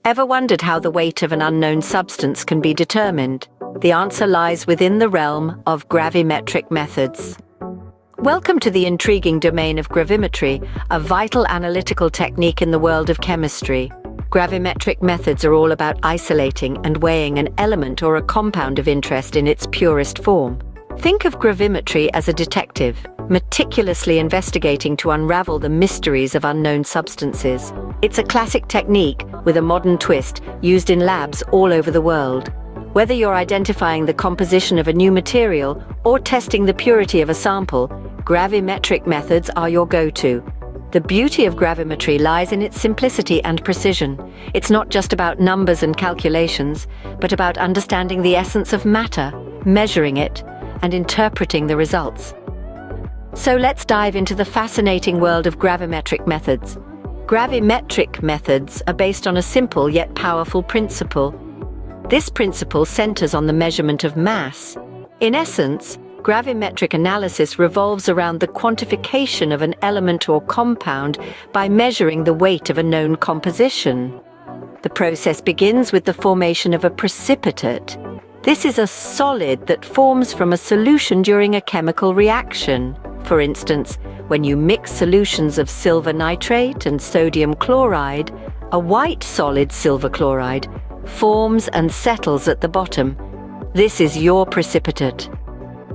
Ever wondered how the weight of an unknown substance can be determined? The answer lies within the realm of gravimetric methods. Welcome to the intriguing domain of gravimetry, a vital analytical technique in the world of chemistry. Gravimetric methods are all about isolating and weighing an element or a compound of interest in its purest form. Think of gravimetry as a detective, meticulously investigating to unravel the mysteries of unknown substances. It's a classic technique with a modern twist used in labs all over the world. Whether you're identifying the composition of a new material or testing the purity of a sample, gravimetric methods are your go-to. The beauty of gravimetry lies in its simplicity and precision. It's not just about numbers and calculations, but about understanding the essence of matter, measuring it, and interpreting the results. So let's dive into the fascinating world of gravimetric methods. Gravimetric methods are based on a simple yet powerful principle. This principle centers on the measurement of mass. In essence, gravimetric analysis revolves around the quantification of an element or compound by measuring the weight of a known composition. The process begins with the formation of a precipitate. This is a solid that forms from a solution during a chemical reaction. For instance, when you mix solutions of silver nitrate and sodium chloride, a white solid silver chloride forms and settles at the bottom. This is your precipitate.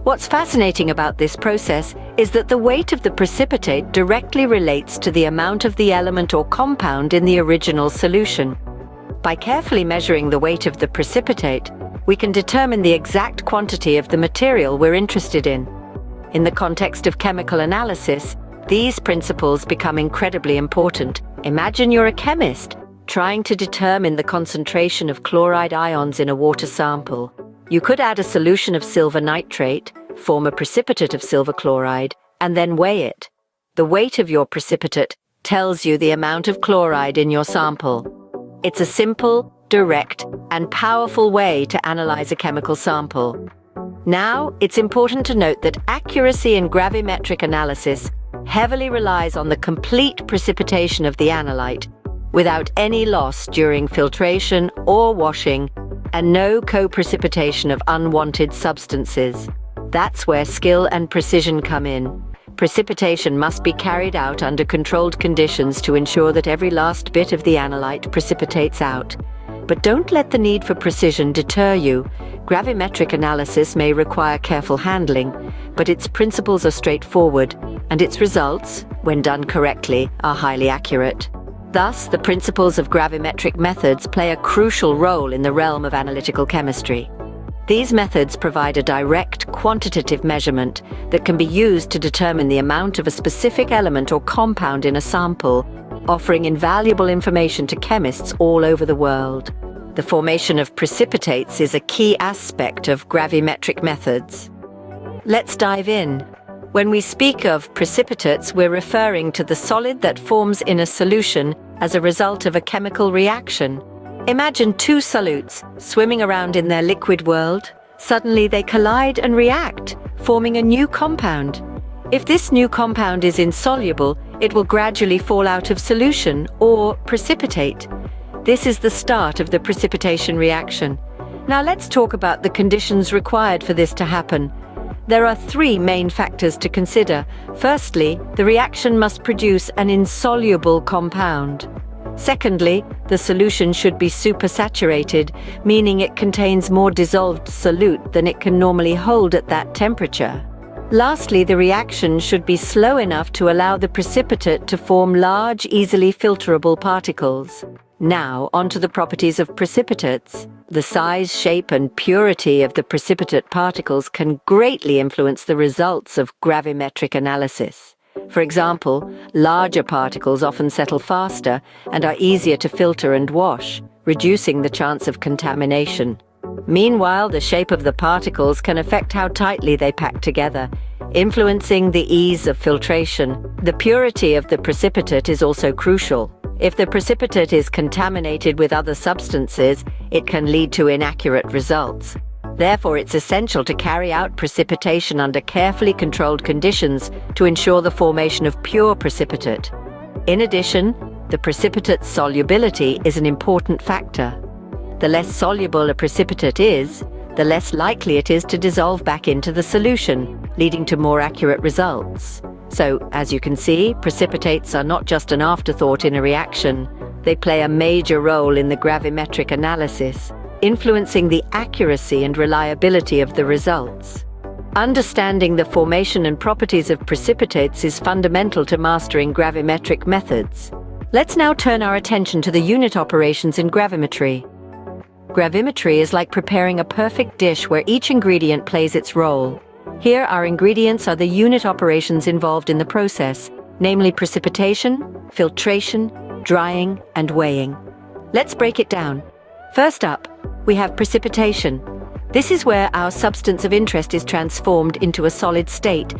What's fascinating about this process is that the weight of the precipitate directly relates to the amount of the element or compound in the original solution. By carefully measuring the weight of the precipitate, we can determine the exact quantity of the material we're interested in. In the context of chemical analysis, these principles become incredibly important. Imagine you're a chemist trying to determine the concentration of chloride ions in a water sample. You could add a solution of silver nitrate, form a precipitate of silver chloride, and then weigh it. The weight of your precipitate tells you the amount of chloride in your sample. It's a simple, direct, and powerful way to analyze a chemical sample. Now, it's important to note that accuracy in gravimetric analysis heavily relies on the complete precipitation of the analyte, without any loss during filtration or washing, and no co-precipitation of unwanted substances. That's where skill and precision come in. Precipitation must be carried out under controlled conditions to ensure that every last bit of the analyte precipitates out. But don't let the need for precision deter you. Gravimetric analysis may require careful handling, but its principles are straightforward, and its results, when done correctly, are highly accurate. Thus, the principles of gravimetric methods play a crucial role in the realm of analytical chemistry. These methods provide a direct, quantitative measurement that can be used to determine the amount of a specific element or compound in a sample, offering invaluable information to chemists all over the world. The formation of precipitates is a key aspect of gravimetric methods. Let's dive in. When we speak of precipitates, we're referring to the solid that forms in a solution as a result of a chemical reaction. Imagine two solutes swimming around in their liquid world. Suddenly they collide and react, forming a new compound. If this new compound is insoluble, it will gradually fall out of solution or precipitate. This is the start of the precipitation reaction. Now let's talk about the conditions required for this to happen. There are three main factors to consider. Firstly, the reaction must produce an insoluble compound. Secondly, the solution should be supersaturated, meaning it contains more dissolved solute than it can normally hold at that temperature. Lastly, the reaction should be slow enough to allow the precipitate to form large, easily filterable particles. Now, onto the properties of precipitates. The size, shape, and purity of the precipitate particles can greatly influence the results of gravimetric analysis. For example, larger particles often settle faster and are easier to filter and wash, reducing the chance of contamination. Meanwhile, the shape of the particles can affect how tightly they pack together, influencing the ease of filtration. The purity of the precipitate is also crucial. If the precipitate is contaminated with other substances, it can lead to inaccurate results. Therefore, it's essential to carry out precipitation under carefully controlled conditions to ensure the formation of pure precipitate. In addition, The precipitate's solubility is an important factor. The less soluble a precipitate is, the less likely it is to dissolve back into the solution, leading to more accurate results. So, as you can see, precipitates are not just an afterthought in a reaction. They play a major role in the gravimetric analysis, influencing the accuracy and reliability of the results. Understanding the formation and properties of precipitates is fundamental to mastering gravimetric methods. Let's now turn our attention to the unit operations in gravimetry. Gravimetry is like preparing a perfect dish where each ingredient plays its role. Here, our ingredients are the unit operations involved in the process, namely precipitation, filtration, drying, and weighing. Let's break it down. First up, we have precipitation. This is where our substance of interest is transformed into a solid state,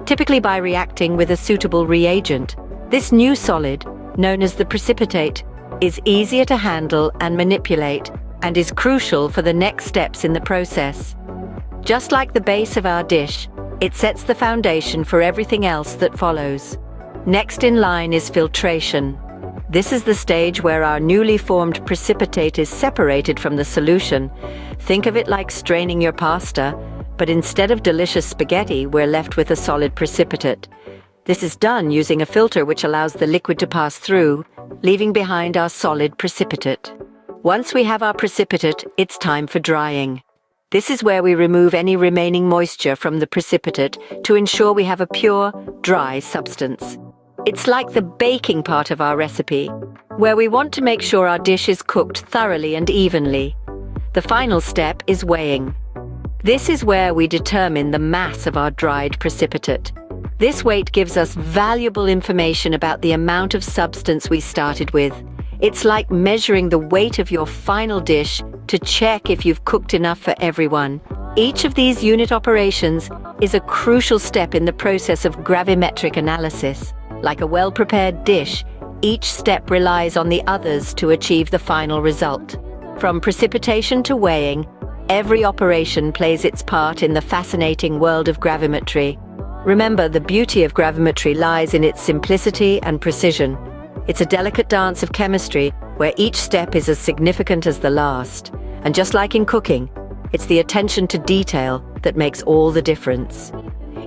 typically by reacting with a suitable reagent. This new solid, known as the precipitate, is easier to handle and manipulate, and is crucial for the next steps in the process. Just like the base of our dish, it sets the foundation for everything else that follows. Next in line is filtration. This is the stage where our newly formed precipitate is separated from the solution. Think of it like straining your pasta, but instead of delicious spaghetti, we're left with a solid precipitate. This is done using a filter which allows the liquid to pass through, leaving behind our solid precipitate. Once we have our precipitate, it's time for drying. This is where we remove any remaining moisture from the precipitate to ensure we have a pure, dry substance. It's like the baking part of our recipe, where we want to make sure our dish is cooked thoroughly and evenly. The final step is weighing. This is where we determine the mass of our dried precipitate. This weight gives us valuable information about the amount of substance we started with. It's like measuring the weight of your final dish to check if you've cooked enough for everyone. Each of these unit operations is a crucial step in the process of gravimetric analysis. Like a well-prepared dish, each step relies on the others to achieve the final result. From precipitation to weighing, every operation plays its part in the fascinating world of gravimetry. Remember, the beauty of gravimetry lies in its simplicity and precision. It's a delicate dance of chemistry where each step is as significant as the last. And just like in cooking, it's the attention to detail that makes all the difference.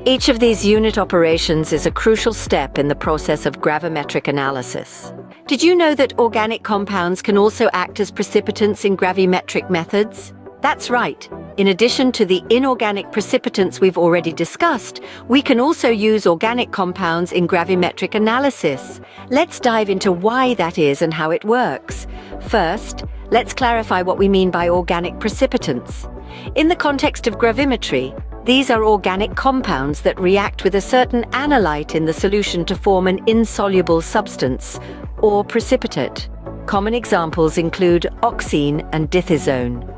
Each of these unit operations is a crucial step in the process of gravimetric analysis. Did you know that organic compounds can also act as precipitants in gravimetric methods? That's right. In addition to the inorganic precipitants we've already discussed, we can also use organic compounds in gravimetric analysis. Let's dive into why that is and how it works. First, let's clarify what we mean by organic precipitants. In the context of gravimetry, these are organic compounds that react with a certain analyte in the solution to form an insoluble substance, or precipitate. Common examples include oxine and dithizone.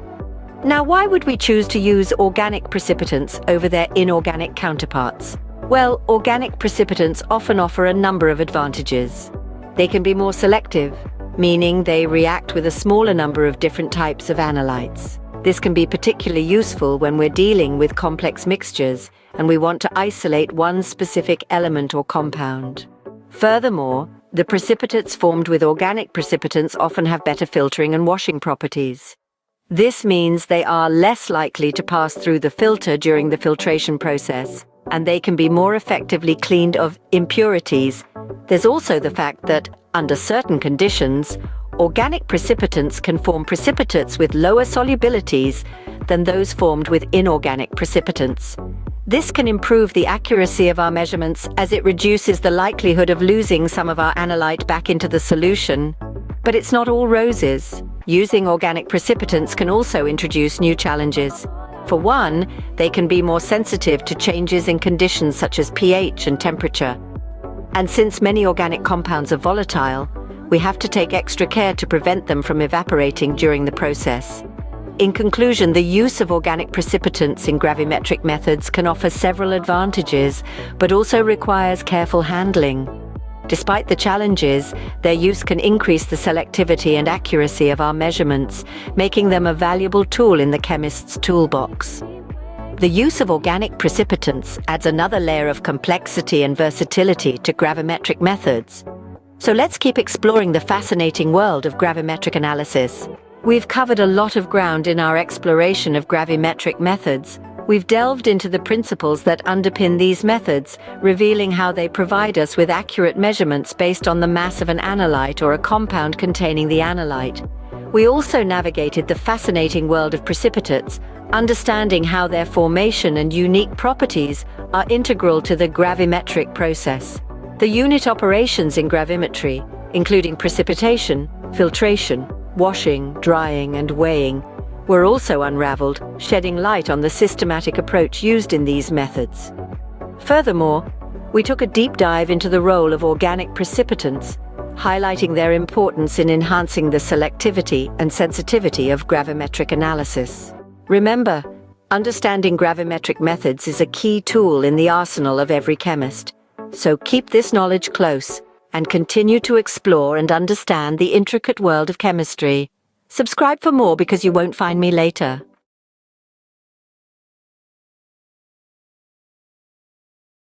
Now, why would we choose to use organic precipitants over their inorganic counterparts? Well, organic precipitants often offer a number of advantages. They can be more selective, meaning they react with a smaller number of different types of analytes. This can be particularly useful when we're dealing with complex mixtures and we want to isolate one specific element or compound. Furthermore, the precipitates formed with organic precipitants often have better filtering and washing properties. This means they are less likely to pass through the filter during the filtration process, and they can be more effectively cleaned of impurities. There's also the fact that, under certain conditions, organic precipitants can form precipitates with lower solubilities than those formed with inorganic precipitants. This can improve the accuracy of our measurements as it reduces the likelihood of losing some of our analyte back into the solution. But it's not all roses. Using organic precipitants can also introduce new challenges. For one, they can be more sensitive to changes in conditions such as pH and temperature. And since many organic compounds are volatile, we have to take extra care to prevent them from evaporating during the process. In conclusion, the use of organic precipitants in gravimetric methods can offer several advantages, but also requires careful handling. Despite the challenges, their use can increase the selectivity and accuracy of our measurements, making them a valuable tool in the chemist's toolbox. The use of organic precipitants adds another layer of complexity and versatility to gravimetric methods. So let's keep exploring the fascinating world of gravimetric analysis. We've covered a lot of ground in our exploration of gravimetric methods. We've delved into the principles that underpin these methods, revealing how they provide us with accurate measurements based on the mass of an analyte or a compound containing the analyte. We also navigated the fascinating world of precipitates, understanding how their formation and unique properties are integral to the gravimetric process. The unit operations in gravimetry, including precipitation, filtration, washing, drying, and weighing, were also unraveled, shedding light on the systematic approach used in these methods. Furthermore, we took a deep dive into the role of organic precipitants, highlighting their importance in enhancing the selectivity and sensitivity of gravimetric analysis. Remember, understanding gravimetric methods is a key tool in the arsenal of every chemist. So keep this knowledge close and continue to explore and understand the intricate world of chemistry. Subscribe for more because you won't find me later.